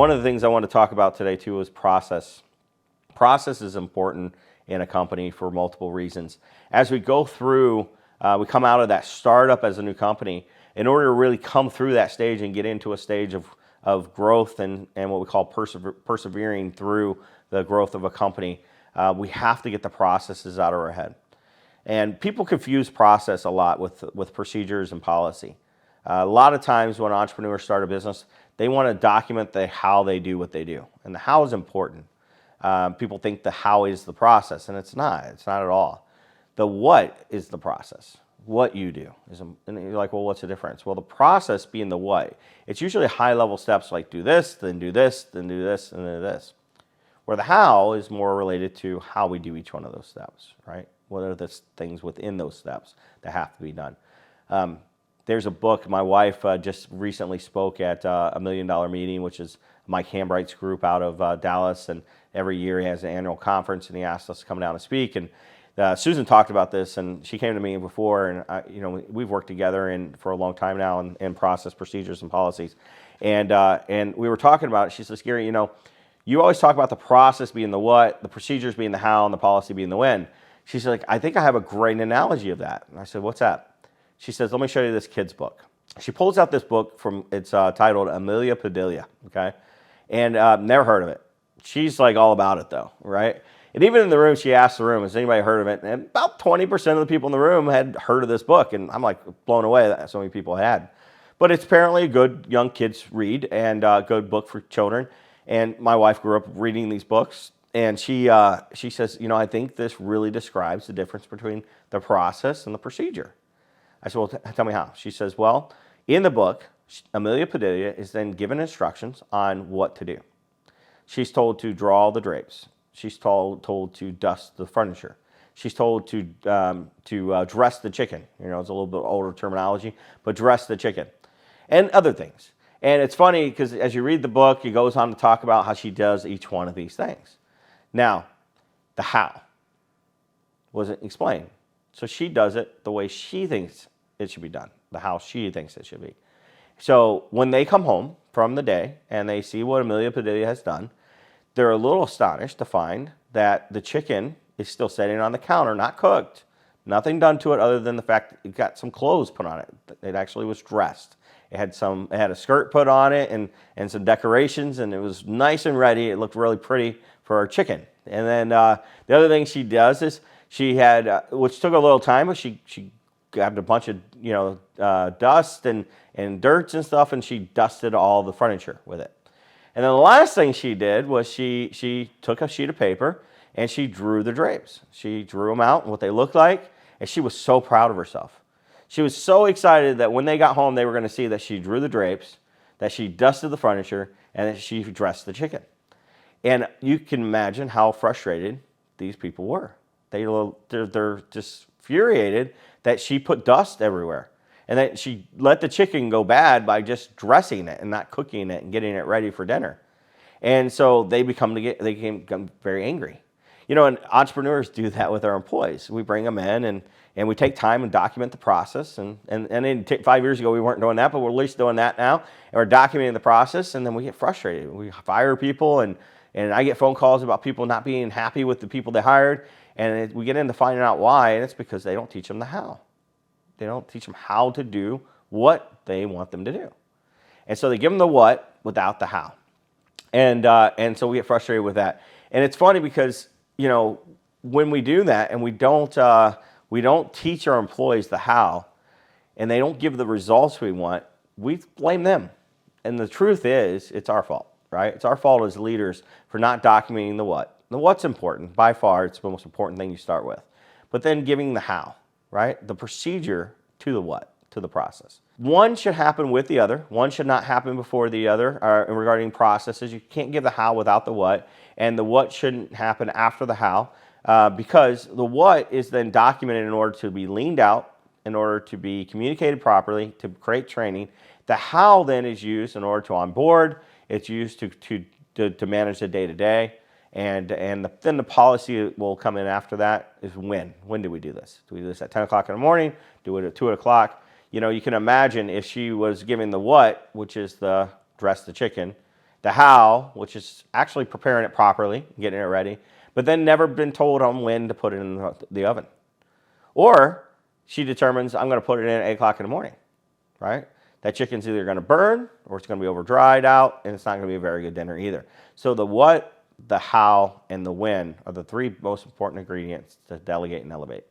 One of the things I want to talk about today too is process. Process is important in a company for multiple reasons. As we go through, we come out of that startup as a new company, in order to really come through that stage and get into a stage of growth and what we call persevering through the growth of a company, we have to get the processes out of our head. And people confuse process a lot with procedures and policy. A lot of times when entrepreneurs start a business, they want to document the how they do what they do. And the how is important. People think the how is the process, and it's not. It's not at all. The what is the process. What you do. And you're like, well, what's the difference? Well, the process being the what. It's usually high-level steps like do this, then do this, then do this, and then this. Where the how is more related to how we do each one of those steps, right? What are the things within those steps that have to be done? There's a book, my wife just recently spoke at a $1 Million Meeting, which is Mike Hambright's group out of Dallas, and every year he has an annual conference, and he asked us to come down and speak. And Susan talked about this, and she came to me before, and we've worked together for a long time now in process, procedures, and policies. And we were talking about it. She says, Gary, you always talk about the process being the what, the procedures being the how, and the policy being the when. She's like, I think I have a great analogy of that. And I said, what's that? She says, let me show you this kid's book. She pulls out this book it's titled Amelia Padilla, okay? And never heard of it. She's like all about it though, right? And even in the room, she asked the room, has anybody heard of it? And about 20% of the people in the room had heard of this book. And I'm like blown away that so many people had. But it's apparently a good young kids read and a good book for children. And my wife grew up reading these books. And she says, I think this really describes the difference between the process and the procedure. I said, well, tell me how. She says, well, in the book, Amelia Padilla is then given instructions on what to do. She's told to draw the drapes. She's told to dust the furniture. She's told to dress the chicken. It's a little bit older terminology, but dress the chicken. And other things. And it's funny because as you read the book, it goes on to talk about how she does each one of these things. Now, the how wasn't explained. So she does it the way she thinks it should be done, the how she thinks it should be. So when they come home from the day and they see what Amelia Padilla has done, they're a little astonished to find that the chicken is still sitting on the counter, not cooked. Nothing done to it other than the fact that it got some clothes put on it. It actually was dressed. It had a skirt put on it and some decorations, and it was nice and ready. It looked really pretty for our chicken. And then the other thing she does is she had, which took a little time, but she grabbed a bunch of dust and dirt and stuff, and she dusted all the furniture with it. And then the last thing she did was she took a sheet of paper and she drew the drapes. She drew them out and what they looked like, and she was so proud of herself. She was so excited that when they got home, they were going to see that she drew the drapes, that she dusted the furniture, and that she dressed the chicken. And you can imagine how frustrated these people were. They're just infuriated that she put dust everywhere and that she let the chicken go bad by just dressing it and not cooking it and getting it ready for dinner. And so they become very angry. And entrepreneurs do that with our employees. We bring them in and we take time and document the process. And 5 years ago, we weren't doing that, but we're at least doing that now. And we're documenting the process, and then we get frustrated. We fire people, and I get phone calls about people not being happy with the people they hired. And we get into finding out why, and it's because they don't teach them the how. They don't teach them how to do what they want them to do. And so they give them the what without the how. And so we get frustrated with that. And it's funny because, when we do that and we don't teach our employees the how, and they don't give the results we want, we blame them. And the truth is, it's our fault, right? It's our fault as leaders for not documenting the what. The what's important. By far, it's the most important thing you start with. But then giving the how, right? The procedure to the what, to the process. One should happen with the other. One should not happen before the other. Regarding processes, you can't give the how without the what. And the what shouldn't happen after the how. Because the what is then documented in order to be leaned out, in order to be communicated properly, to create training. The how then is used in order to onboard. It's used to manage the day-to-day. And then the policy will come in after that is when. When do we do this? Do we do this at 10 o'clock in the morning? Do it at 2 o'clock? You can imagine if she was giving the what, which is the dress the chicken, The how, which is actually preparing it properly, getting it ready, but then never been told on when to put it in the oven. Or she determines, I'm going to put it in at 8 o'clock in the morning, right? That chicken's either going to burn or it's going to be over dried out, and it's not going to be a very good dinner either. So the what, the how, and the when are the three most important ingredients to delegate and elevate.